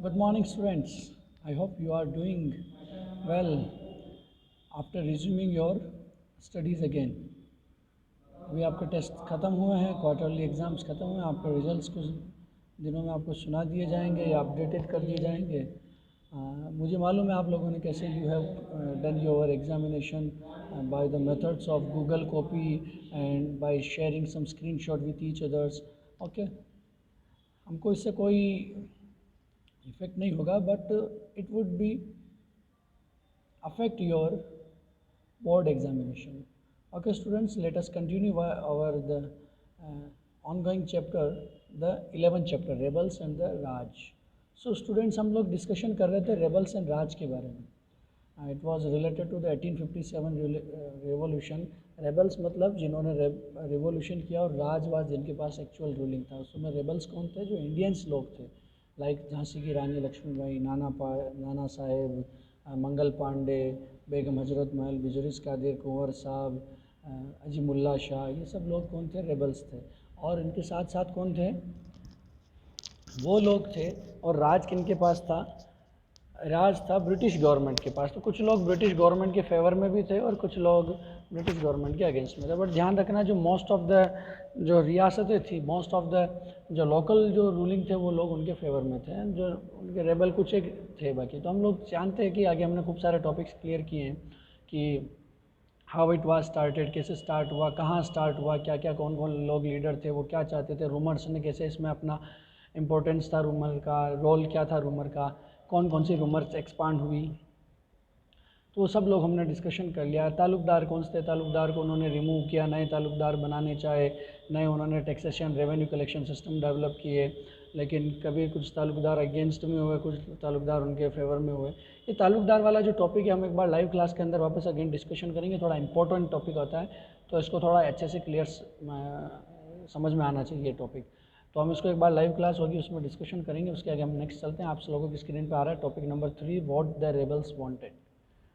Good morning, students. I hope you are doing well after resuming your studies again. अभी आपके test ख़त्म हुए हैं, क्वार्टरली एग्ज़ाम्स ख़त्म हुए हैं, आपके रिजल्ट्स कुछ दिनों में आपको सुना दिए जाएंगे या अपडेटेड कर दिए जाएंगे. मुझे मालूम है आप लोगों ने कैसे you have done your examination by the methods of Google copy and by sharing some screenshot with each others. Okay, हमको इससे कोई इफेक्ट नहीं होगा, but it would be affect your board examination. Okay students, let us continue our the ongoing chapter, the 11th chapter, rebels and the raj. So students, हम लोग discussion कर रहे थे rebels and raj के बारे में. It was related to the 1857 revolution. rebels मतलब जिन्होंने revolution किया, और राज वाज जिनके पास एक्चुअल रूलिंग था. उसमें rebels कौन थे? जो इंडियंस लोग थे, लाइक झांसी की रानी लक्ष्मीबाई, नाना साहेब, मंगल पांडे, बेगम हजरत महल, बिजरिस कादिर, कुंवर साहब, अजीमुल्ला शाह, ये सब लोग कौन थे? रेबल्स थे. और इनके साथ साथ कौन थे? वो लोग थे. और राज किनके पास था? राज था ब्रिटिश गवर्नमेंट के पास. तो कुछ लोग ब्रिटिश गवर्नमेंट के फेवर में भी थे और कुछ लोग ब्रिटिश गवर्नमेंट के अगेंस्ट में थे. बट ध्यान रखना, जो मोस्ट ऑफ द जो रियासतें थी, मोस्ट ऑफ द जो लोकल जो रूलिंग थे, वो लोग उनके फेवर में थे. जो उनके रेबल कुछ एक थे बाकी. तो हम लोग जानते हैं कि आगे हमने खूब सारे टॉपिक्स क्लियर किए हैं कि हाउ इट वाज स्टार्टेड, कैसे स्टार्ट हुआ, कहाँ स्टार्ट हुआ, क्या क्या कौन कौन लोग लीडर थे, वो क्या चाहते थे, रूमर्स ने कैसे इसमें अपना इम्पोर्टेंस था, रूमर का रोल क्या था, रूमर का कौन कौन सी रूमर्स एक्सपांड हुई, तो वो सब लोग हमने डिस्कशन कर लिया. ताल्लुकदार कौन से थे? ताल्लुकदार को उन्होंने रिमूव किया, नए ताल्लुकदार बनाने चाहे, नए उन्होंने taxation revenue collection system develop किए. लेकिन कभी कुछ ताल्लुकदार अगेंस्ट में हुए, कुछ ताल्लुकदार उनके फेवर में हुए. ये ताल्लुकदार वाला जो टॉपिक है, हम एक बार लाइव क्लास के अंदर वापस अगेन डिस्कशन करेंगे. थोड़ा इंपॉर्टेंट टॉपिक होता है, तो इसको थोड़ा अच्छे से क्लियर समझ में आना चाहिए ये टॉपिक. तो हम इसको एक बार लाइव क्लास होगी, उसमें डिस्कशन करेंगे. उसके आगे हम नेक्स्ट चलते हैं. आप लोगों की स्क्रीन पे आ रहा है topic number 3, what the rebels wanted.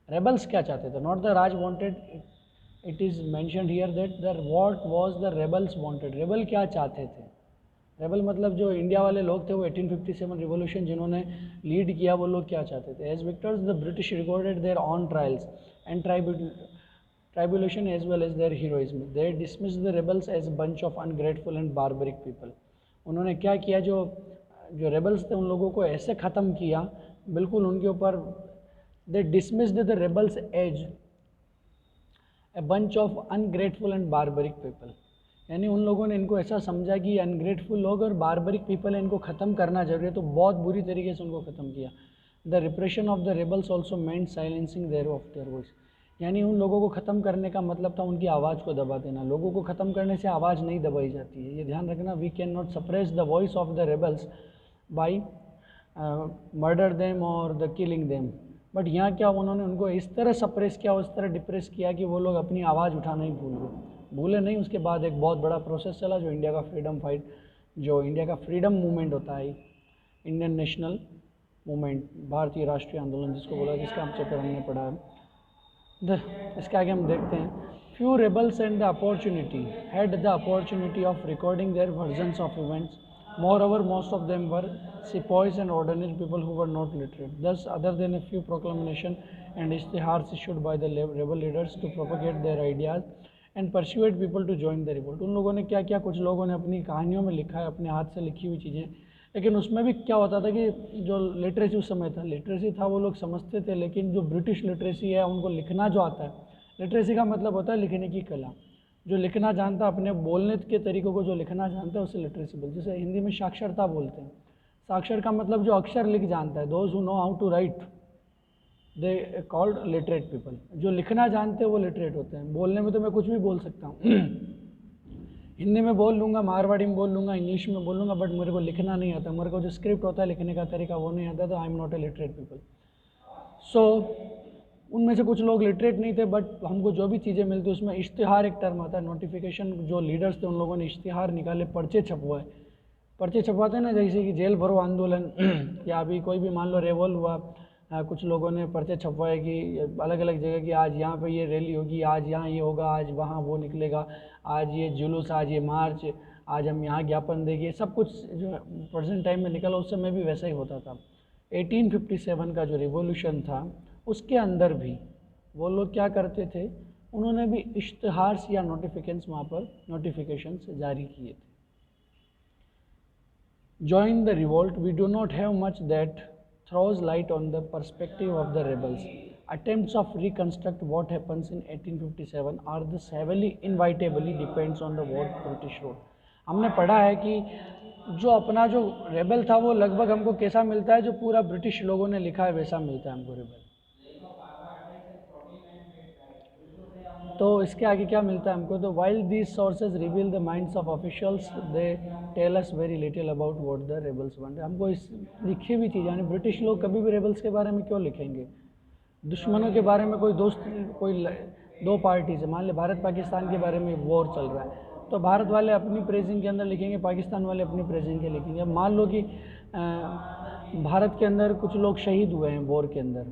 Rebels क्या चाहते थे? Not the Raj wanted, it is mentioned here that the what was the rebels wanted. Rebel क्या चाहते थे? रेबल मतलब जो इंडिया वाले लोग थे, वो 1857 रिवोल्यूशन जिन्होंने लीड किया, वो लोग क्या चाहते थे? As victors the British recorded their own trials and tribulation as well as their heroism. They dismiss the rebels as bunch of ungrateful and barbaric people. उन्होंने क्या किया? जो रेबल्स थे, उन लोगों को ऐसे ख़त्म किया, बिल्कुल उनके ऊपर they dismissed the rebels as a bunch of ungrateful and barbaric people. यानी उन लोगों ने इनको ऐसा समझा कि अनग्रेटफुल लोग और बारबरिक पीपल है, इनको ख़त्म करना जरूरी है, तो बहुत बुरी तरीके से उनको ख़त्म किया. The repression of the rebels also meant silencing their of their voice. यानी उन लोगों को ख़त्म करने का मतलब था उनकी आवाज़ को दबा देना. लोगों को ख़त्म करने से आवाज़ नहीं दबाई जाती है, ये ध्यान रखना. We can not suppress the voice of the rebels by murder them और द किलिंग देम. बट यहाँ क्या, उन्होंने उनको इस तरह सप्रेस किया, उस तरह डिप्रेस किया कि वो लोग अपनी आवाज़ उठाना ही भूले नहीं. उसके बाद एक बहुत बड़ा प्रोसेस चला, जो इंडिया का फ्रीडम फाइट, जो इंडिया का फ्रीडम मूवमेंट होता है, इंडियन नेशनल मूवमेंट, भारतीय राष्ट्रीय आंदोलन जिसको बोला, जिसका हम चैप्टर हमने पढ़ा है. इसके आगे हम देखते हैं. Few rebels and the opportunity had the opportunity of recording their versions of events. Moreover, most of them were sepoys and ordinary people who were not literate. Thus, other than a few proclamations and ishtihars issued by the rebel leaders to propagate their ideas and persuade people to join the revolt. उन लोगों ने क्या किया? कुछ लोगों ने अपनी कहानियों में लिखा है, अपने हाथ से लिखी हुई चीज़ें. लेकिन उसमें भी क्या होता था कि जो लिटरेसी उस समय था, लिटरेसी था, वो लोग समझते थे. लेकिन जो ब्रिटिश लिटरेसी है, उनको लिखना जो आता है, लिटरेसी का मतलब होता है लिखने की कला. जो लिखना जानता, अपने बोलने के तरीक़ों को जो लिखना जानता है, उसे लिटरेसी बोलते हैं. जैसे हिंदी में साक्षरता बोलते हैं. साक्षर का मतलब जो अक्षर लिख जानता है. Those who know how to write, they called literate people. जो लिखना जानते हैं वो लिटरेट होते हैं. बोलने में तो मैं कुछ भी बोल सकता हूँ, हिंदी में बोल लूँगा, मारवाड़ी में बोल लूँगा, इंग्लिश में बोल लूँगा, बट मेरे को लिखना नहीं आता. मेरे को जो स्क्रिप्ट होता है, लिखने का तरीका, वो नहीं आता. तो I am not a literate people. So उनमें से कुछ लोग लिटरेट नहीं थे, बट हमको जो भी चीज़ें मिलती उसमें इश्तिहार एक टर्म आता है, नोटिफिकेशन. जो लीडर्स थे, उन लोगों ने इश्तिहार निकाले, पर्चे छपवाए. पर्चे छपवाते हैं ना, जैसे कि जेल भरो आंदोलन या अभी कोई भी मान लो रेवोल हुआ, कुछ लोगों ने पर्चे छपवाए कि अलग अलग जगह की, आज यहाँ पे ये रैली होगी, आज यहाँ ये होगा, आज वहाँ वो निकलेगा, आज ये जुलूस, आज ये मार्च, आज हम यहाँ ज्ञापन देंगे. सब कुछ जो प्रेजेंट टाइम में निकला, उस समय भी वैसा ही होता था. 1857 का जो रिवॉल्यूशन था उसके अंदर भी वो लोग क्या करते थे, उन्होंने भी इश्तिहार या नोटिफिकेशंस जारी किए थे। Join the revolt, we do not have much that throws light on the perspective of the rebels. Attempts of reconstruct what happens in 1857 are thus heavily inevitably depends on the what British wrote. हमने पढ़ा है कि जो अपना जो rebel था वो लगभग हमको कैसा मिलता है, जो पूरा ब्रिटिश लोगों ने लिखा है वैसा मिलता है हमको रेबल। तो इसके आगे क्या मिलता है हमको, तो while these sources reveal the minds of officials they tell us very little about what the rebels want. हमको इस लिखी हुई चीज़, यानी ब्रिटिश लोग कभी भी रेबल्स के बारे में क्यों लिखेंगे, दुश्मनों के बारे में। कोई दोस्त, कोई दो पार्टीज है, मान ले भारत पाकिस्तान के बारे में वॉर चल रहा है, तो भारत वाले अपनी प्रेजिंग के अंदर लिखेंगे, पाकिस्तान वाले अपनी प्रेजिंग के लिखेंगे। अब मान लो कि भारत के अंदर कुछ लोग शहीद हुए हैं वॉर के अंदर,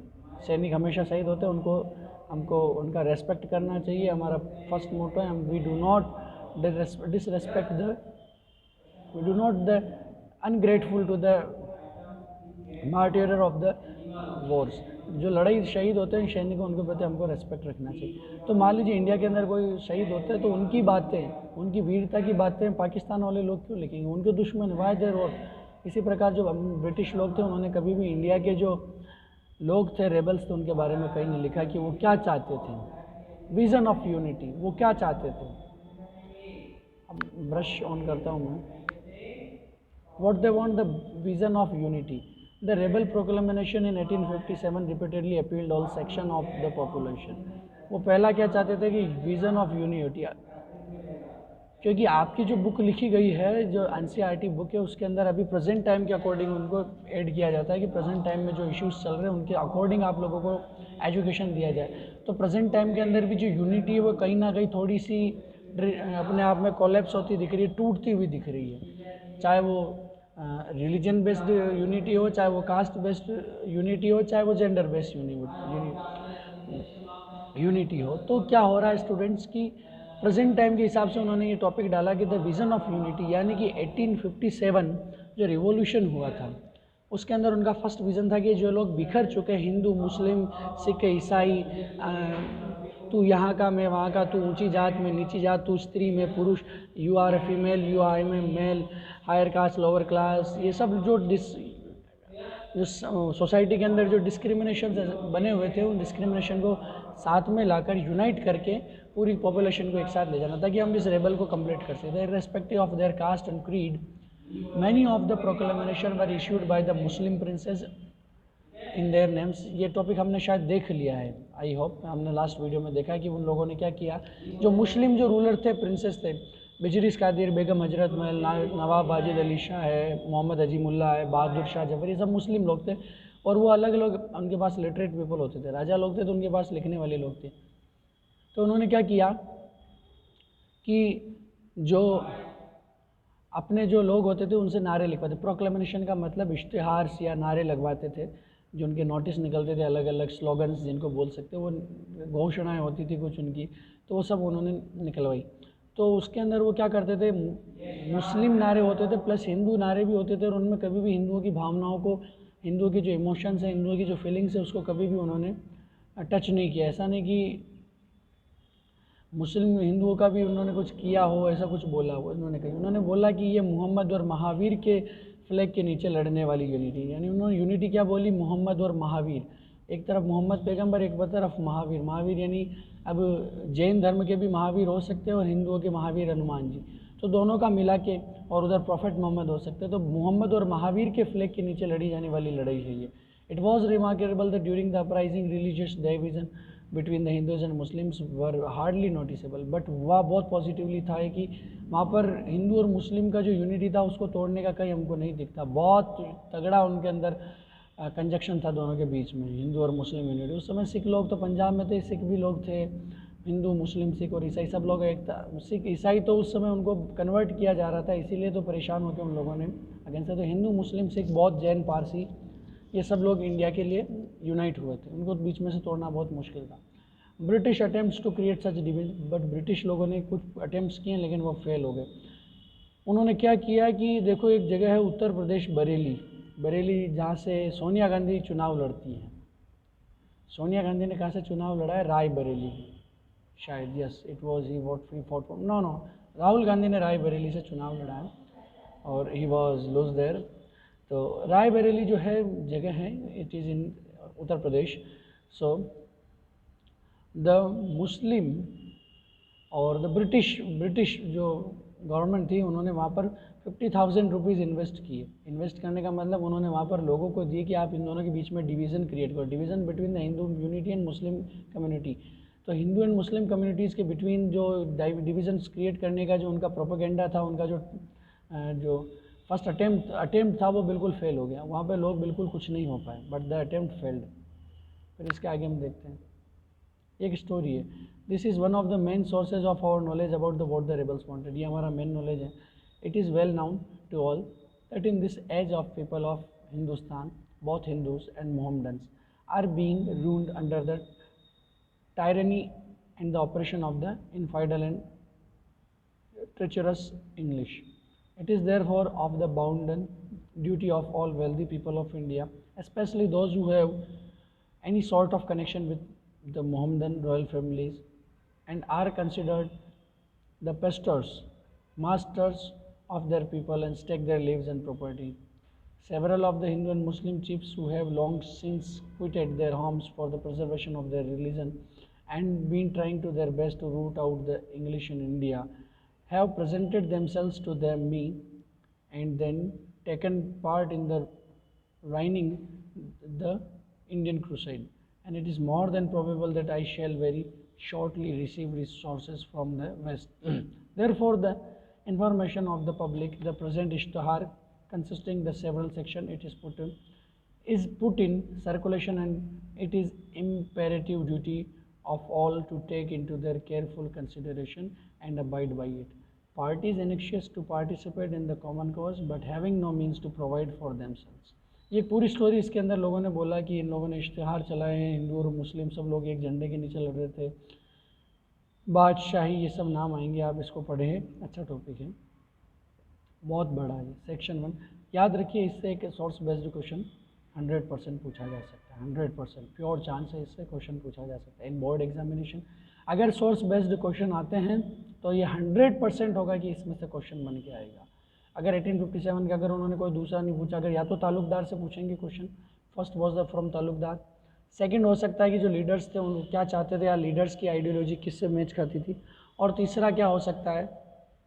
सैनिक हमेशा शहीद होते हैं, उनको हमको उनका रेस्पेक्ट करना चाहिए, हमारा फर्स्ट मोटो है। We do not disrespect the, we do not the ungrateful to the martyr of the wars. जो लड़ाई शहीद होते हैं सैनिकों, उनके प्रति हमको रेस्पेक्ट रखना चाहिए। तो मान लीजिए इंडिया के अंदर कोई शहीद होते हैं, तो उनकी बातें, उनकी वीरता की बातें पाकिस्तान वाले लोग क्यों लिखेंगे, उनके दुश्मन वाई देयर वॉर। इसी प्रकार जो ब्रिटिश लोग थे, उन्होंने कभी भी इंडिया के जो लोग थे रेबल्स थे, उनके बारे में कहीं नहीं लिखा कि वो क्या चाहते थे, विज़न ऑफ यूनिटी, वो क्या चाहते थे। अब ब्रश ऑन करता हूँ मैं। What they want, the vision of unity. The rebel proclamation in 1857 repeatedly appealed all section of the population. वो पहला क्या चाहते थे कि विज़न ऑफ यूनिटी, क्योंकि आपकी जो बुक लिखी गई है, जो एनसीईआरटी बुक है, उसके अंदर अभी प्रेजेंट टाइम के अकॉर्डिंग उनको ऐड किया जाता है कि प्रेजेंट टाइम में जो इश्यूज चल रहे हैं उनके अकॉर्डिंग आप लोगों को एजुकेशन दिया जाए। तो प्रेजेंट टाइम के अंदर भी जो यूनिटी है वो कहीं ना कहीं थोड़ी सी अपने आप में कोलैप्स होती दिख रही है, टूटती हुई दिख रही है। चाहे वो रिलीजन बेस्ड यूनिटी हो, चाहे वो कास्ट बेस्ड यूनिटी हो, चाहे वो जेंडर बेस्ड यूनिटी हो। तो क्या हो रहा है स्टूडेंट्स की, प्रेजेंट टाइम के हिसाब से उन्होंने ये टॉपिक डाला कि द विज़न ऑफ यूनिटी, यानी कि 1857 जो रिवॉल्यूशन हुआ था उसके अंदर उनका फर्स्ट विज़न था कि जो लोग बिखर चुके हैं, हिंदू, मुस्लिम, सिख, ईसाई, तू यहाँ का मैं वहाँ का, तू ऊंची जात में नीची जात, तू स्त्री में पुरुष, you are a female, you I में male, higher caste lower class, ये सब जो सोसाइटी के अंदर जो डिस्क्रिमिनेशन बने हुए थे, उन डिस्क्रिमिनेशन को साथ में लाकर यूनाइट करके पूरी पॉपुलेशन को एक साथ ले जाना, ताकि हम इस रेबल को कंप्लीट कर सकें। Irrespective of their caste and creed, many of the proclamation were issued by the Muslim princess in their names. ये टॉपिक हमने शायद देख लिया है, आई होप हमने लास्ट वीडियो में देखा कि उन लोगों ने क्या किया, जो मुस्लिम जो रूलर थे, प्रिंसेस थे, बिजरिस कादिर, बेगम हजरत महल, नवाब वाजिद अली शाह है, मोहम्मद अजीमुल्ला है, बहादुर शाह जफर, ये सब मुस्लिम लोग थे। और वो अलग अलग, उनके पास लिटरेट पीपल होते थे, राजा लोग थे तो उनके पास लिखने वाले लोग थे। तो उन्होंने क्या किया कि जो अपने जो लोग होते थे उनसे नारे लिखवाते। प्रोक्लेमेशन का मतलब इश्तिहार या नारे लगवाते थे, जो उनके नोटिस निकलते थे, अलग अलग स्लोगन्स जिनको बोल सकते, वो घोषणाएं होती थी कुछ उनकी, तो वो सब उन्होंने निकलवाई। तो उसके अंदर वो क्या करते थे, मुस्लिम नारे होते थे प्लस हिंदू नारे भी होते थे, और उनमें कभी भी हिंदुओं की भावनाओं को, हिंदुओं की जो इमोशंस है, हिंदुओं की जो फीलिंग्स है, उसको कभी भी उन्होंने टच नहीं किया। ऐसा नहीं कि मुस्लिम हिंदुओं का भी उन्होंने कुछ किया हो, ऐसा कुछ बोला हो उन्होंने कहीं। उन्होंने बोला कि ये मोहम्मद और महावीर के फ्लैग के नीचे लड़ने वाली यूनिटी, यानी उन्होंने यूनिटी क्या बोली, मोहम्मद और महावीर, एक तरफ मोहम्मद पैगंबर, एक तरफ महावीर। महावीर यानी अब जैन धर्म के भी महावीर हो सकते हैं और हिंदुओं के महावीर हनुमान जी, तो दोनों का मिला के, और उधर प्रॉफिट मोहम्मद हो सकते हैं। तो मोहम्मद और महावीर के फ्लैग के नीचे लड़ी जाने वाली लड़ाई है ये। It was remarkable that during the uprising religious division between the Hindus and Muslims were hardly noticeable, but वह बहुत पॉजिटिवली था कि वहाँ पर हिंदू और मुस्लिम का जो यूनिटी था उसको तोड़ने का कहीं हमको नहीं दिखता। बहुत तगड़ा उनके अंदर कंजक्शन था दोनों के बीच में, हिंदू और मुस्लिम यूनिटी। उस समय सिख लोग तो पंजाब में थे, सिख भी लोग थे, हिंदू, मुस्लिम, सिख और ईसाई सब लोग एक था। सिख ईसाई तो उस समय उनको कन्वर्ट किया जा रहा था, इसीलिए तो परेशान होकर उन लोगों ने अगेंस्ट। तो हिंदू, मुस्लिम, सिख, बौद्ध, जैन, पारसी, ये सब लोग इंडिया के लिए यूनाइट हुए थे, उनको बीच में से तोड़ना बहुत मुश्किल था। British attempts to create such division, but British लोगों ने कुछ अटेम्प्ट्स किए लेकिन वो फेल हो गए। उन्होंने क्या किया कि देखो, एक जगह है उत्तर प्रदेश बरेली, बरेली जहाँ से सोनिया गांधी चुनाव लड़ती हैं। सोनिया गांधी ने कहाँ से चुनाव लड़ा है? रायबरेली शायद, yes it was he what free fought no no Rahul Gandhi ने रायबरेली से चुनाव लड़ा है और ही वाज लूज देयर। तो रायबरेली जो है जगह है, it is in Uttar Pradesh. So the Muslim और द ब्रिटिश जो गवर्नमेंट थी, उन्होंने वहाँ पर 50,000 रुपीज़ इन्वेस्ट किए। इन्वेस्ट करने का मतलब उन्होंने वहाँ पर लोगों को दिए कि आप इन दोनों के बीच में डिवीज़न क्रिएट करो, division between the Hindu unity and Muslim community. तो हिंदू एंड मुस्लिम कम्युनिटीज़ के बिटवीन जो डिवीज़न्स क्रिएट करने का जो उनका प्रोपेगेंडा था, उनका जो फर्स्ट अटेम्प्ट था, वो बिल्कुल फेल हो गया। वहाँ पे लोग बिल्कुल कुछ नहीं हो पाए, बट द अटेम्प्ट फेल्ड। फिर इसके आगे हम देखते हैं, एक स्टोरी है। This is one of the main sources of our knowledge about the what the rebels wanted. ये हमारा मेन नॉलेज है। It is well known to all that in this age of people of Hindustan, both Hindus and Mohammedans are being ruled under the tyranny and the oppression of the infidel and treacherous English. It is therefore of the bounden duty of all wealthy people of India, especially those who have any sort of connection with the Mohammedan royal families and are considered the pastors, masters of their people and stake their lives and property. Several of the Hindu and Muslim chiefs who have long since quitted their homes for the preservation of their religion and been trying to their best to root out the English in India have presented themselves to me and then taken part in the running the Indian crusade. And it is more than probable that I shall very shortly receive resources from the West. Therefore, the information of the public, the present Ishtihar consisting the several section, it is put in circulation, and it is imperative duty of all to take into their careful consideration and abide by it. Parties anxious to participate in the common cause but having no means to provide for themselves. ये पूरी story इसके अंदर लोगों ने बोला कि इन लोगों ने इश्तिहार चलाए हैं, हिंदू और मुस्लिम सब लोग एक झंडे के नीचे लड़ रहे थे, बादशाही, ये सब नाम आएंगे, आप इसको पढ़ें, अच्छा टॉपिक है, बहुत बड़ा है। सेक्शन 1 याद रखिए, इससे एक सोर्स बेस्ड क्वेश्चन 100% पूछा जा सकता है, 100% प्योर चांस है इससे क्वेश्चन पूछा जा सकता है इन बोर्ड एग्जामिनेशन। अगर सोर्स बेस्ड क्वेश्चन आते हैं तो ये 100% होगा कि इसमें से क्वेश्चन बन के आएगा। अगर 1857 का अगर उन्होंने कोई दूसरा नहीं पूछा, अगर या तो तालुकदार से पूछेंगे question, first was the from Talukdar, second हो सकता है कि जो लीडर्स थे उन क्या चाहते थे या लीडर्स की आइडियोलॉजी किससे मैच करती थी, और तीसरा क्या हो सकता है,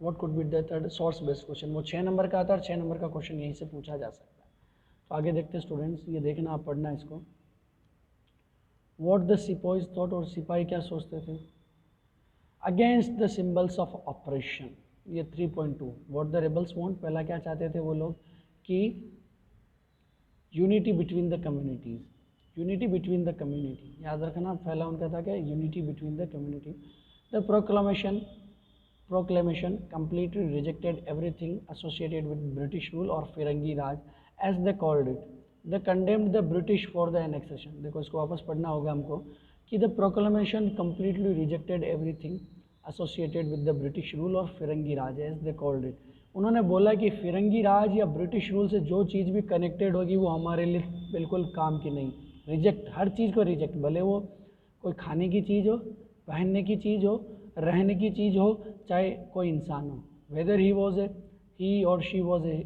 what could be the third source based question, वो 6 नंबर का आता है और 6 नंबर का क्वेश्चन यहीं से पूछा जा सकता है। तो आगे देखते हैं स्टूडेंट्स, ये देखना आप पढ़ना इसको। व्हाट द सिपाहीज थॉट, और सिपाही क्या सोचते थे, against the symbols of operation, ये 3.2 व्हाट द रेबल्स वांट, पहला क्या चाहते थे वो लोग कि unity between the communities, unity between the community, याद रखना पहला उनका था क्या, unity between the community. The proclamation completely rejected everything associated with British rule or Firangi Raj as they called it. They condemned the British for the annexation. देखो इसको वापस पढ़ना होगा हमको कि the proclamation completely rejected everything associated with the British rule or Firangi Raj as they called it. उन्होंने बोला कि फिरंगी राज या ब्रिटिश रूल से जो चीज़ भी कनेक्टेड होगी वो हमारे लिए बिल्कुल काम की नहीं, रिजेक्ट, हर चीज़ को रिजेक्ट, भले वो कोई खाने की चीज़ हो, पहनने की चीज़ हो, रहने की चीज़ हो, चाहे कोई इंसान हो, वेदर ही और she was a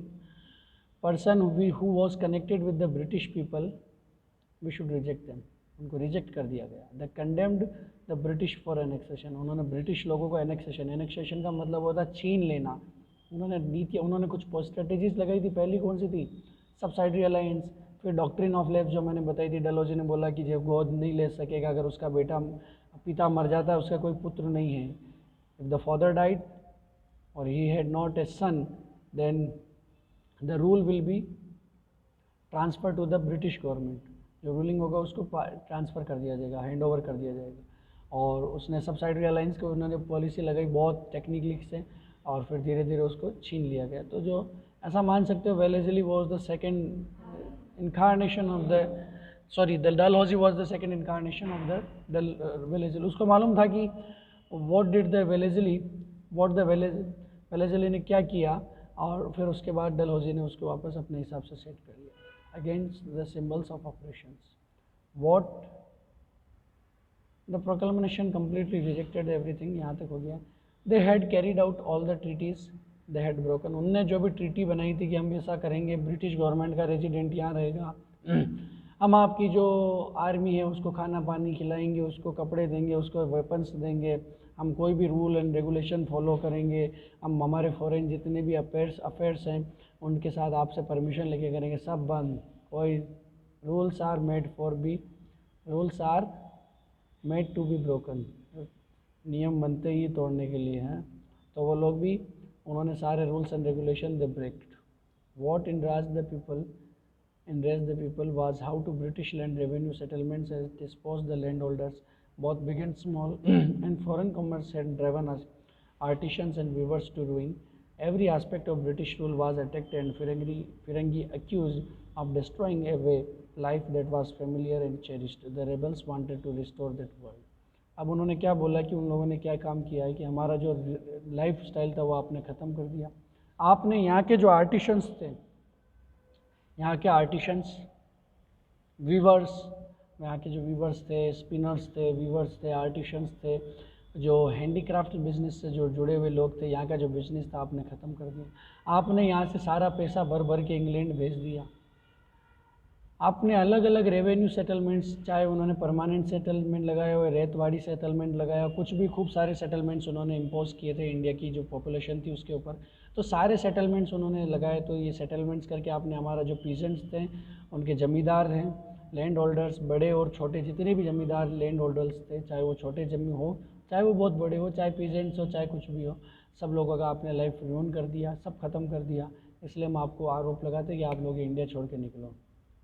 person who was connected with the British people, we should reject them, उनको रिजेक्ट कर दिया गया। The condemned the British for annexation, उन्होंने ब्रिटिश लोगों को एनेक्सेशन का मतलब होता है छीन लेना, उन्होंने नीति, उन्होंने कुछ स्ट्रेटेजीज लगाई थी। पहली कौन सी थी, सबसाइडरी अलायंस, फिर डॉक्ट्रिन ऑफ लेफ्ट जो मैंने बताई थी, डलहौजी ने बोला कि जो गोद नहीं ले सकेगा अगर उसका पिता मर जाता है, उसका कोई पुत्र नहीं है, इफ द फादर डाइड और he had not a son then the rule will be transfer to the British government, जो रूलिंग होगा उसको ट्रांसफ़र कर दिया जाएगा, हैंड ओवर कर दिया जाएगा। और उसने सबसाइडरी अलायंस को उन्होंने पॉलिसी लगाई बहुत टेक्निकली से, और फिर धीरे धीरे उसको छीन लिया गया। तो जो ऐसा मान सकते हो, Wellesley was the second incarnation of the Dalhousie was the second incarnation of the Wellesley. उसको मालूम था कि व्हाट डिड द वेलेज़ली ने क्या किया, और फिर उसके बाद डलहौजी ने उसको वापस अपने हिसाब से सेट कर लिया। against the symbols of oppressions. What the proclamation completely rejected everything. यहाँ तक हो गया. They had carried out all the treaties they had broken. उनने जो भी ट्रीटी बनाई थी कि हम ऐसा करेंगे, ब्रिटिश गवर्नमेंट का रेजिडेंट यहाँ रहेगा, हम आपकी जो आर्मी है उसको खाना पानी खिलाएंगे, उसको कपड़े देंगे, उसको वेपन्स देंगे, हम कोई भी रूल एंड रेगुलेशन फॉलो करेंगे, हम हमारे फॉरेन जितने भी अफेयर्स हैं उनके साथ आपसे परमिशन लेके करेंगे, सब बंद. कोई rules are made to be broken. नियम बनते ही तोड़ने के लिए हैं. तो वो लोग भी, उन्होंने सारे rules and regulation they breaked. What enraged the people was how to British land revenue settlements has disposed the landholders, both big and small, and foreign commerce had driven us artisans and weavers to ruin. Every aspect of British rule was attacked and Firangi accused of destroying a way life that was familiar and cherished. The rebels wanted to restore that world. अब उन्होंने क्या बोला कि उन लोगों ने क्या काम किया है कि हमारा जो लाइफ स्टाइल था वो आपने ख़त्म कर दिया. आपने यहाँ के जो आर्टिशंस थे, यहाँ के आर्टिशंस, वीवर्स, यहाँ के जो वीवर्स थे, स्पिनर्स थे, वीवर्स थे, आर्टिशंस थे, जो हैंडीक्राफ्ट बिजनेस से जो जुड़े हुए लोग थे, यहाँ का जो बिजनेस था आपने ख़त्म कर दिया. आपने यहाँ से सारा पैसा भर भर के इंग्लैंड भेज दिया. आपने अलग अलग रेवेन्यू सेटलमेंट्स, चाहे उन्होंने परमानेंट सेटलमेंट लगाया हुआ, रेतवाड़ी सेटलमेंट लगाया, कुछ भी खूब सारे सेटलमेंट्स उन्होंने इम्पोज किए थे इंडिया की जो पॉपुलेशन थी उसके ऊपर. तो सारे सेटलमेंट्स उन्होंने लगाए. तो ये सेटलमेंट्स करके आपने हमारा जो पीजेंट्स थे, उनके ज़मींदार हैं, लैंड होल्डर्स, बड़े और छोटे जितने भी ज़मींदार लैंड होल्डर्स थे, चाहे वो छोटे ज़मीन हो, चाहे वो बहुत बड़े हो, चाहे पीजेंट्स हो, चाहे कुछ भी हो, सब लोगों का आपने लाइफ रूइन कर दिया, सब ख़त्म कर दिया. इसलिए हम आपको आरोप लगाते कि आप लोग इंडिया छोड़ के निकलो.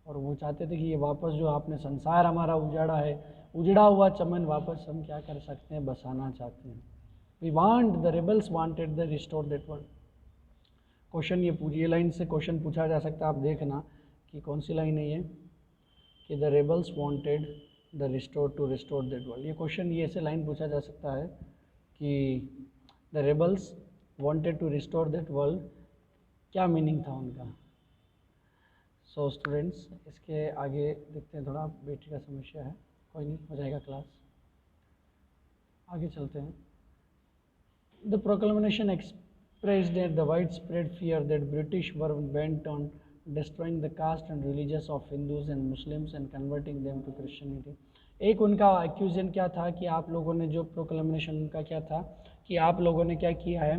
और वो चाहते थे कि ये वापस जो आपने संसार हमारा उजाड़ा है, उजड़ा हुआ चमन वापस हम क्या कर सकते हैं, बसाना चाहते हैं. The rebels wanted the restore that world. Question ये लाइन से क्वेश्चन पूछा जा सकता है. आप देखना कि कौन सी लाइन है ये, कि the rebels wanted the restore that world. ये क्वेश्चन ये ऐसे लाइन पूछा जा सकता है कि the rebels wanted to restore that world, क्या मीनिंग था उनका. सो स्टूडेंट्स, इसके आगे देखते हैं. थोड़ा बैटरी का समस्या है, कोई नहीं, हो जाएगा क्लास. आगे चलते हैं. The proclamation expressed the widespread fear that British were bent on destroying the caste and religions of Hindus and Muslims and converting them to Christianity. एक उनका एक्यूजन क्या था कि आप लोगों ने जो प्रोक्लेमेशन उनका क्या था कि आप लोगों ने क्या किया है,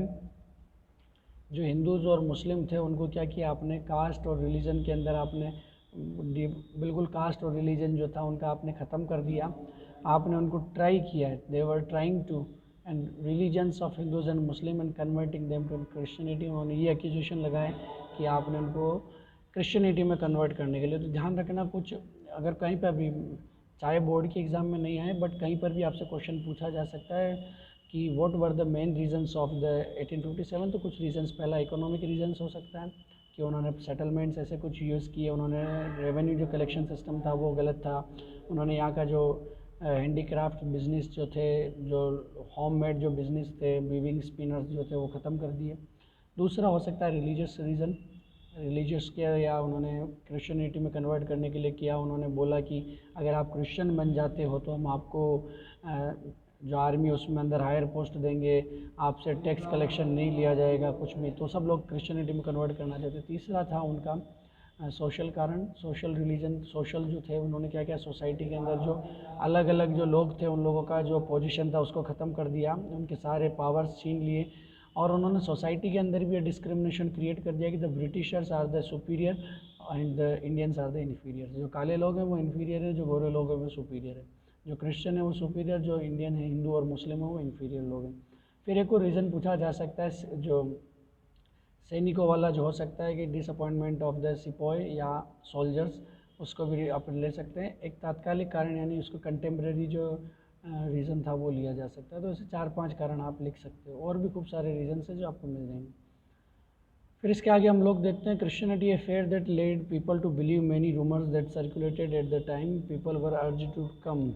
जो हिंदूज़ और मुस्लिम थे उनको क्या किया आपने, कास्ट और रिलीजन के अंदर आपने बिल्कुल कास्ट और रिलीजन जो था उनका आपने ख़त्म कर दिया. आपने उनको ट्राई किया है, they were trying to end religions of Hindus and Muslim and converting them to Christianity. उन्होंने ये एक्यूजेशन लगाए कि आपने उनको क्रिश्चियनिटी में कन्वर्ट करने के लिए. तो ध्यान रखना, कुछ अगर कहीं पर भी, चाहे बोर्ड के एग्ज़ाम में नहीं आए, बट कहीं पर भी आपसे क्वेश्चन पूछा जा सकता है कि what were the main reasons of the 1857. तो कुछ रीजंस, पहला इकोनॉमिक रीजंस हो सकता है कि उन्होंने सेटलमेंट्स ऐसे कुछ यूज़ किए, उन्होंने रेवेन्यू जो कलेक्शन सिस्टम था वो गलत था, उन्होंने यहाँ का जो हैंडीक्राफ्ट बिजनेस जो थे, जो होममेड जो बिजनेस थे, वीविंग स्पिनर्स जो थे वो ख़त्म कर दिए. दूसरा हो सकता है रिलीजियस रीज़न, रिलीजियस किया या उन्होंने क्रिश्चियनिटी में कन्वर्ट करने के लिए किया. उन्होंने बोला कि अगर आप क्रिश्चियन बन जाते हो तो हम आपको जो आर्मी उसमें अंदर हायर पोस्ट देंगे, आपसे टैक्स कलेक्शन नहीं लिया जाएगा कुछ भी. तो सब लोग क्रिश्चियनिटी में कन्वर्ट करना चाहते. तीसरा था उनका सोशल कारण, सोशल रिलीजन, सोशल जो थे उन्होंने क्या किया, सोसाइटी के अंदर जो अलग अलग जो लोग थे उन लोगों का जो पोजीशन था उसको ख़त्म कर दिया, उनके सारे पावर्स छीन लिए. और उन्होंने सोसाइटी के अंदर भी ये डिस्क्रिमिनेशन क्रिएट कर दिया कि the Britishers are the superior and the Indians are the inferior. जो काले लोग हैं वो इन्फीरियर है, जो गोरे लोग हैं वो सुपीरियर है, जो क्रिश्चियन है वो सुपीरियर, जो इंडियन है, हिंदू और मुस्लिम है वो इन्फीरियर लोग हैं. फिर एक और रीज़न पूछा जा सकता है जो सैनिकों वाला जो हो सकता है कि डिसअपॉइंटमेंट ऑफ द सिपॉय या सोल्जर्स, उसको भी आप ले सकते हैं. एक तात्कालिक कारण यानी उसको कंटेम्प्रेरी जो रीज़न था वो लिया जा सकता है. तो ऐसे 4-5 कारण आप लिख सकते हो. और भी खूब सारे रीज़न्स हैं जो आपको मिल जाएंगे. फिर इसके आगे हम लोग देखते हैं Christianity affair that led people to believe many rumours that circulated at the time. People were urged to come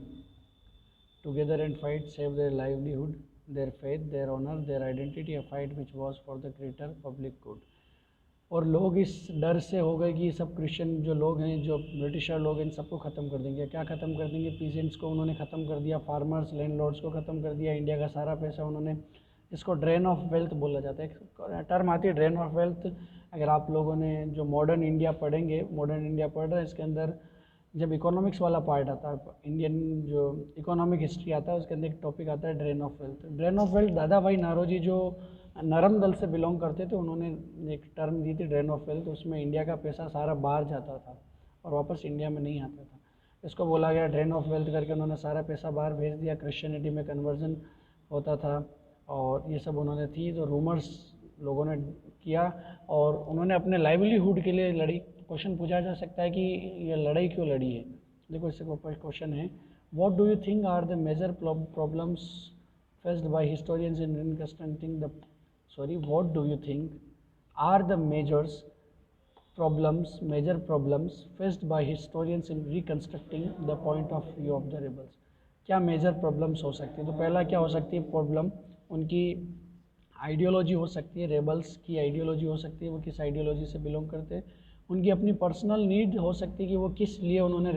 together and fight, save their livelihood, their faith, their honor, their identity, a fight which was for the greater public good. और लोग इस डर से हो गए कि ये सब क्रिश्चियन जो लोग हैं, जो ब्रिटिशर लोग हैं, इन सबको ख़त्म कर देंगे। क्या ख़त्म कर देंगे? पीजेंट्स को उन्होंने ख़त्म कर दिया, फार्मर्स लैंडलॉर्ड्स को ख़त्म कर दिया, इंडिया का सारा पैसा उन्होंने, इसको ड्रेन ऑफ वेल्थ बोला जाता है। एक टर्म आती है ड्रेन ऑफ वेल्थ। अगर आप लोगों ने जो मॉडर्न इंडिया पढ़ेंगे, मॉडर्न इंडिया पढ़ रहे हैं, इसके अंदर जब इकोनॉमिक्स वाला पार्ट आता है, इंडियन जो इकोनॉमिक हिस्ट्री आता है, उसके अंदर एक टॉपिक आता है drain of wealth. Drain of wealth दादा भाई नारोजी जो नरम दल से बिलोंग करते थे, उन्होंने एक टर्म दी थी ड्रेन ऑफ वेल्थ। उसमें इंडिया का पैसा सारा बाहर जाता था और वापस इंडिया में नहीं आता था। इसको बोला गया ड्रेन ऑफ वेल्थ करके। उन्होंने सारा पैसा बाहर भेज दिया, क्रिश्चियनिटी में कन्वर्जन होता था और ये सब उन्होंने थी जो रूमर्स लोगों ने किया और उन्होंने अपने लाइवलीहुड के लिए लड़ी। क्वेश्चन पूछा जा सकता है कि ये लड़ाई क्यों लड़ी है। देखो इससे क्वेश्चन है, what do you think are the major problems faced by historians in reconstructing the what do you think are the major problems faced by historians in reconstructing the point of view of the rebels? क्या major problems हो सकती है? तो पहला क्या हो सकती है प्रॉब्लम? उनकी आइडियोलॉजी हो सकती है, रेबल्स की आइडियोलॉजी हो सकती है, वो किस आइडियोलॉजी से बिलोंग करते हैं। उनकी अपनी पर्सनल नीड हो सकती है कि वो किस लिए उन्होंने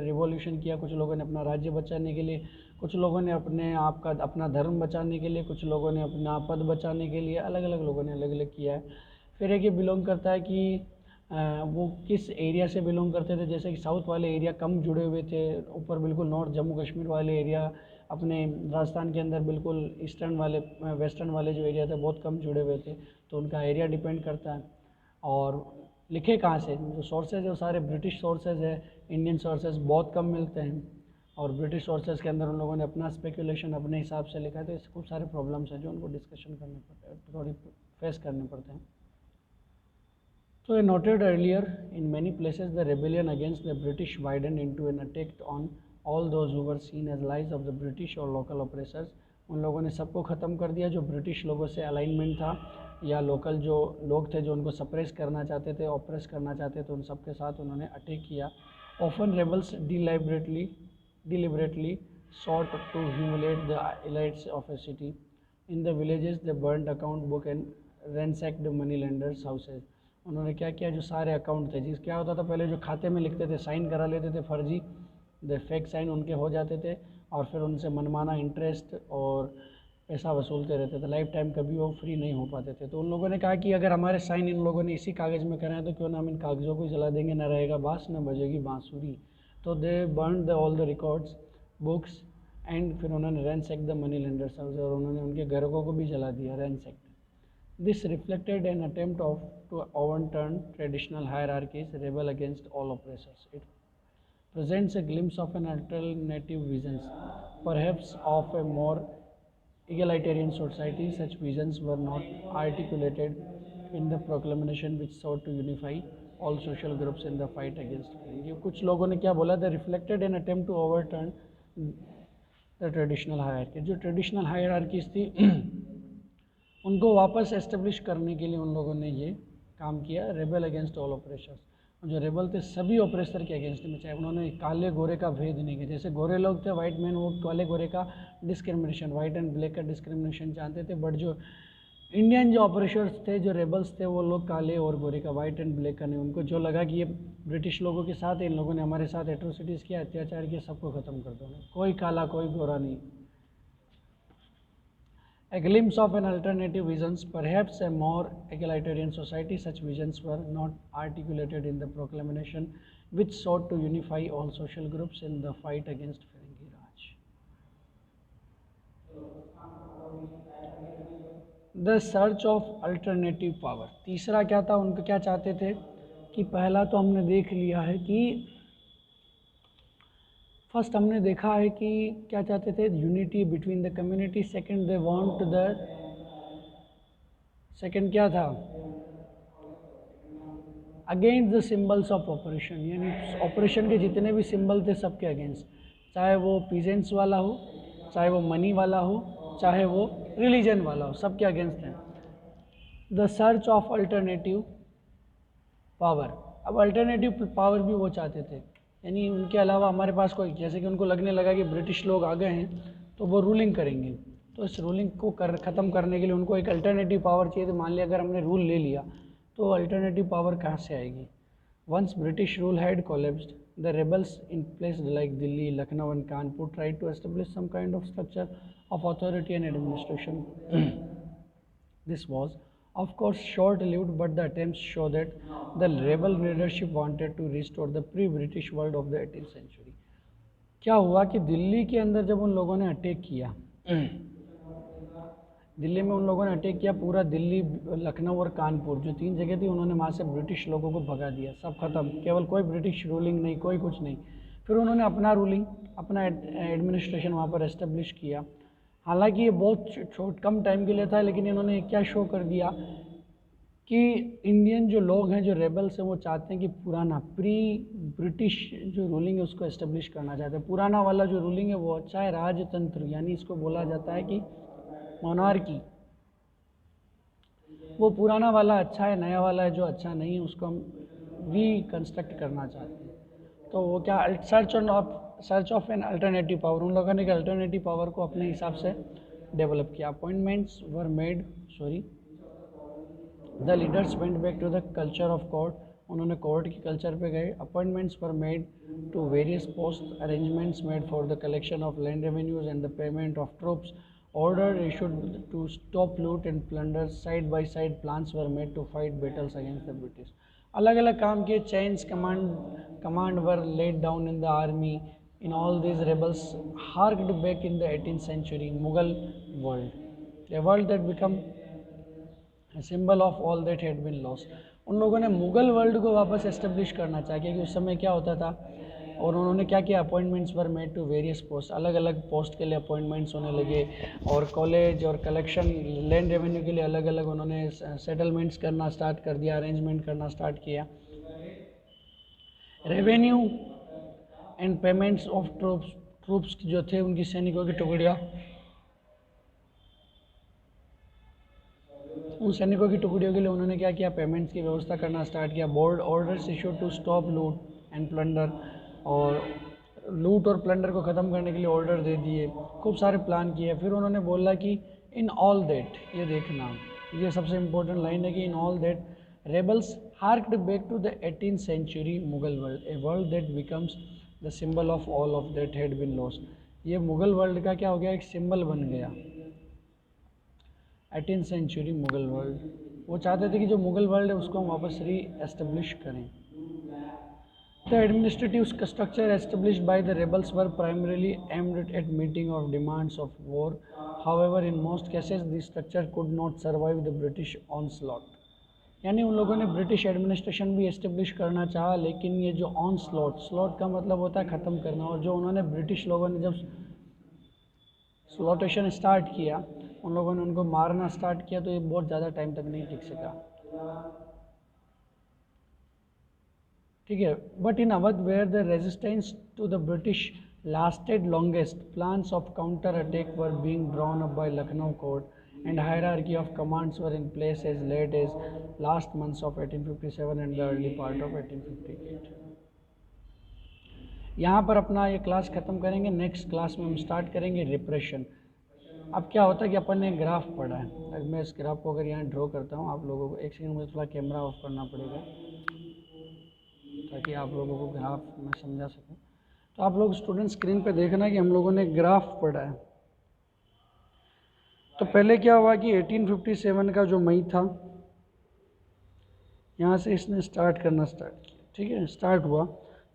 रिवॉल्यूशन किया। कुछ लोगों ने अपना राज्य बचाने के लिए, कुछ लोगों ने अपने आप का अपना धर्म बचाने के लिए, कुछ लोगों ने अपना पद बचाने के लिए, अलग अलग लोगों ने अलग अलग किया है। फिर एक ये बिलोंग करता है कि वो किस एरिया से बिलोंग करते थे। जैसे कि साउथ वाले एरिया कम जुड़े हुए थे, ऊपर बिल्कुल नॉर्थ जम्मू कश्मीर वाले एरिया, अपने राजस्थान के अंदर बिल्कुल ईस्टर्न वाले वेस्टर्न वाले जो एरिया थे बहुत कम जुड़े हुए थे। तो उनका एरिया डिपेंड करता है। और लिखे कहाँ से, जो सोर्सेज है वो सारे ब्रिटिश सोर्सेज है, इंडियन सोर्सेज बहुत कम मिलते हैं और ब्रिटिश सोर्सेज के अंदर उन लोगों ने अपना स्पेकुलेशन अपने हिसाब से लिखा है। तो इससे खूब सारे प्रॉब्लम्स हैं जो उनको डिस्कशन करने पड़ते हैं, थोड़ी फेस करने पड़ते हैं। So I noted earlier, in many places the rebellion against the British widened into an attack on all those who were seen as allies of the British or local oppressors. उन लोगों ने सबको ख़त्म कर दिया जो ब्रिटिश लोगों से अलाइनमेंट था या लोकल जो लोग थे जो उनको सप्रेस करना चाहते थे, ऑप्रेस करना चाहते थे, उन सब के साथ उन्होंने अटैक किया। Often rebels deliberately sought to humiliate the elites of a city. In the villages they burned account book and ransacked the money lenders' houses. उन्होंने क्या किया, जो सारे अकाउंट थे, जिस क्या होता था पहले जो खाते में लिखते थे, साइन करा लेते थे फर्जी, द फेक साइन उनके हो जाते थे और फिर उनसे मनमाना इंटरेस्ट और पैसा वसूलते रहते थे। लाइफ टाइम कभी वो फ्री नहीं हो पाते थे। तो उन लोगों ने कहा कि अगर हमारे साइन इन लोगों ने इसी कागज़ में कराए तो क्यों ना हम इन कागज़ों को जला देंगे, ना रहेगा बाँस ना बजेगी बाँसुरी। तो दे burn the all the records books and फिर उन्होंने रैंसैक द मनी लेंडर्स हाउस और उन्होंने उनके घरों को भी जला दिया, रैंसैक। This reflected an attempt to overturn traditional hierarchies, rebel against all oppressors. It presents a glimpse of an alternative vision, perhaps of a more egalitarian society. Such visions were not articulated in the proclamation which sought to unify all social groups in the fight against tyranny. ये कुछ लोगों ने क्या बोला? They reflected an attempt to overturn the traditional hierarchy. जो traditional hierarchies थी उनको वापस एस्टेब्लिश करने के लिए उन लोगों ने ये काम किया, रेबल अगेंस्ट ऑल ऑपरेशर्स। जो रेबल थे सभी ऑपरेसर के अगेंस्ट में, चाहे उन्होंने काले गोरे का भेद नहीं किया। जैसे गोरे लोग थे वाइट मैन, वो काले गोरे का डिस्क्रिमिनेशन, वाइट एंड ब्लैक का डिस्क्रिमिनेशन जानते थे। बट जो इंडियन जो ऑपरेशर्स थे, जो रेबल्स थे, वो लोग काले और गोरे का, वाइट एंड ब्लैक का नहीं। उनको जो लगा कि ये ब्रिटिश लोगों के साथ, इन लोगों ने हमारे साथ एट्रोसिटीज़ किया, अत्याचार किया, सबको ख़त्म कर दो, कोई काला कोई गोरा नहीं। A glimpse of an alternative visions, perhaps a more egalitarian society. Such visions were not articulated in the proclamation which sought to unify all social groups in the fight against Firangi Raj. The search of alternative power. तीसरा क्या था, उनको क्या चाहते थे कि पहला तो हमने देख लिया है कि फर्स्ट हमने देखा है कि क्या चाहते थे, unity between the community. Second they want the, second क्या था, against the symbols of operation, यानी ऑपरेशन के जितने भी सिंबल थे सबके अगेंस्ट, चाहे वो पीजेंट्स वाला हो, चाहे वो मनी वाला हो, चाहे वो रिलीजन वाला हो, सबके अगेंस्ट हैं। The search of alternative power. अब अल्टरनेटिव पावर भी वो चाहते थे, यानी उनके अलावा हमारे पास कोई, जैसे कि उनको लगने लगा कि ब्रिटिश लोग आ गए हैं तो वो रूलिंग करेंगे, तो इस रूलिंग को ख़त्म करने के लिए उनको एक अल्टरनेटिव पावर चाहिए। तो मान लिया अगर हमने रूल ले लिया, तो अल्टरनेटिव पावर कहाँ से आएगी? Once British rule had collapsed, the rebels in place like Delhi, Lucknow and Kanpur tried to establish some kind of structure of authority and administration. This was, of course, short-lived, but the attempts show that the rebel leadership wanted to restore the pre-British world of the 18th century. क्या हुआ कि दिल्ली के अंदर जब उन लोगों ने attack किया, दिल्ली में उन लोगों ने अटैक किया, पूरा दिल्ली, लखनऊ और कानपुर जो 3 जगह थी, उन्होंने वहाँ से ब्रिटिश लोगों को भगा दिया, सब खत्म, केवल कोई ब्रिटिश रूलिंग नहीं, कोई कुछ नहीं। फिर उन्होंने अपना रूलिंग, अपना एडमिनिस्ट्रेशन वहाँ पर एस्टेब्लिश किया। हालांकि ये बहुत कम टाइम के लिए था, लेकिन इन्होंने क्या शो कर दिया कि इंडियन जो लोग हैं, जो रेबल्स हैं, वो चाहते हैं कि पुराना प्री ब्रिटिश जो रूलिंग है उसको एस्टेब्लिश करना चाहते हैं। पुराना वाला जो रूलिंग है वो अच्छा है, राजतंत्र, यानी इसको बोला जाता है कि मोनार्की, वो पुराना वाला अच्छा है, नया वाला है जो अच्छा नहीं है उसको हम रिकन्स्ट्रक्ट करना चाहते हैं। तो वो क्या, search of an alternative power, उन लोगों ने अल्टरनेटिव पावर को अपने हिसाब से डेवलप किया। Appointments were made, the leaders went back to the culture of court, उन्होंने कोर्ट की कल्चर पे गए। Appointments were made to various post, arrangements made for the collection of land revenues and the payment of troops, order issued to stop loot and plunder, side by side plans were made to fight battles against the British. अलग अलग काम किए, chains command were laid down in the army. In all these rebels harked back in the 18th century Mughal world, a world that become a symbol of all that had been lost. उन लोगों ने Mughal world को वापस establish करना चाहिए, क्योंकि उस समय क्या होता था, और उन्होंने क्या किया, appointments were made to various post, अलग अलग पोस्ट के लिए अपॉइंटमेंट्स होने लगे, और कॉलेज और कलेक्शन लैंड रेवेन्यू के लिए अलग अलग उन्होंने सेटलमेंट्स करना स्टार्ट कर दिया, अरेंजमेंट करना स्टार्ट किया। Revenue and payments of troops जो थे, उनकी सैनिकों की टुकड़ियाँ, उन सैनिकों की टुकड़ियों के लिए उन्होंने क्या किया, पेमेंट्स की व्यवस्था करना स्टार्ट किया। Board orders issued to stop loot and plunder, और लूट और प्लंडर को ख़त्म करने के लिए ऑर्डर दे दिए, खूब सारे प्लान किए। फिर उन्होंने बोला कि इन ऑल दैट, ये देखना, ये सबसे इम्पोर्टेंट लाइन है कि in all that rebels harked back to the 18th century Mughal world, a world that becomes the symbol of all of that had been lost. ये मुगल वर्ल्ड का क्या हो गया, एक सिंबल बन गया, 18th century मुगल वर्ल्ड। वो चाहते थे कि जो मुगल वर्ल्ड है उसको हम वापस री एस्टेब्लिश करें। The administrative structure established by the rebels were primarily aimed at meeting of demands of war. However, in most cases, the structure could not survive the British onslaught. यानी उन लोगों ने ब्रिटिश एडमिनिस्ट्रेशन भी establish करना चाहा, लेकिन ये जो स्लॉट का मतलब होता है ख़त्म करना, और जो उन्होंने ब्रिटिश लोगों ने जब स्लॉटेशन स्टार्ट किया, उन लोगों ने उनको मारना स्टार्ट किया, तो ये बहुत ज़्यादा टाइम तक नहीं टिक सका। ठीक है, but in Awadh where the resistance to the British lasted longest, plans of counter attack were being drawn up by Lucknow court, and hierarchy of commands were in place as late as last months of 1857 and the early part of 1858. यहाँ पर अपना ये class ख़त्म करेंगे। Next class में हम start करेंगे repression. अब क्या होता है कि अपन ने ग्राफ पढ़ा है, मैं इस ग्राफ को अगर यहाँ ड्रॉ करता हूँ आप लोगों को, एक सेकंड मुझे थोड़ा कैमरा ऑफ करना पड़ेगा ताकि आप लोगों को ग्राफ में समझा सकूं। तो आप लोग स्टूडेंट स्क्रीन पे देखना कि हम लोगों ने ग्राफ पढ़ा है। तो पहले क्या हुआ कि 1857 का जो मई था, यहाँ से इसने स्टार्ट किया, ठीक है, स्टार्ट हुआ।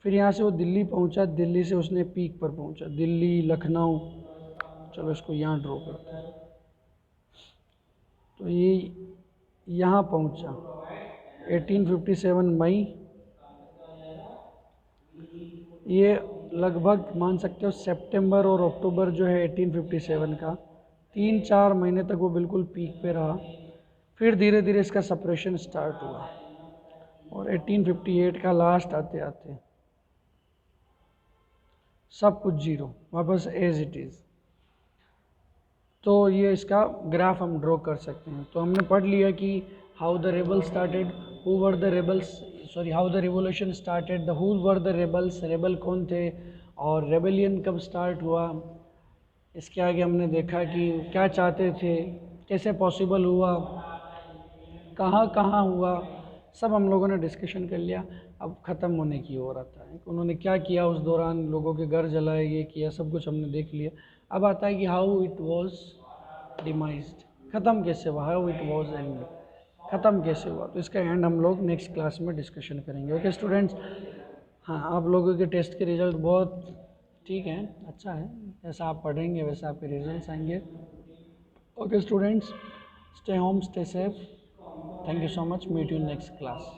फिर यहाँ से वो दिल्ली पहुँचा, दिल्ली से उसने पीक पर पहुँचा, दिल्ली, लखनऊ, चलो इसको यहाँ ड्रॉ करते हैं। तो ये यहाँ पहुँचा 1857 मई, ये लगभग मान सकते हो सितंबर और अक्टूबर जो है 1857 का, 3-4 महीने तक वो बिल्कुल पीक पे रहा। फिर धीरे धीरे इसका सप्रेशन स्टार्ट हुआ, और 1858 का लास्ट आते आते सब कुछ जीरो, वापस एज इट इज़। तो ये इसका ग्राफ हम ड्रॉ कर सकते हैं। तो हमने पढ़ लिया कि how the rebel started, who were the rebels, how the revolution started, who were the rebels, rebel कौन थे, और रेबेलियन कब स्टार्ट हुआ। इसके आगे हमने देखा कि क्या चाहते थे, कैसे पॉसिबल हुआ, कहाँ कहाँ हुआ, सब हम लोगों ने डिस्कशन कर लिया। अब ख़त्म होने की ओर आता है, उन्होंने क्या किया उस दौरान, लोगों के घर जलाए, ये किया, सब कुछ हमने देख लिया। अब आता है कि हाउ इट वॉज डिमाइज्ड, ख़त्म कैसे हुआ, हाउ इट वॉज एंड, ख़त्म कैसे हुआ। तो इसका एंड हम लोग नेक्स्ट क्लास में डिस्कशन करेंगे। Okay students. हाँ, आप लोगों के टेस्ट के रिज़ल्ट बहुत ठीक है, अच्छा है, जैसा आप पढ़ेंगे वैसा आपके रिजल्ट्स आएंगे। Okay students, stay home, stay safe, thank you so much, meet you next class.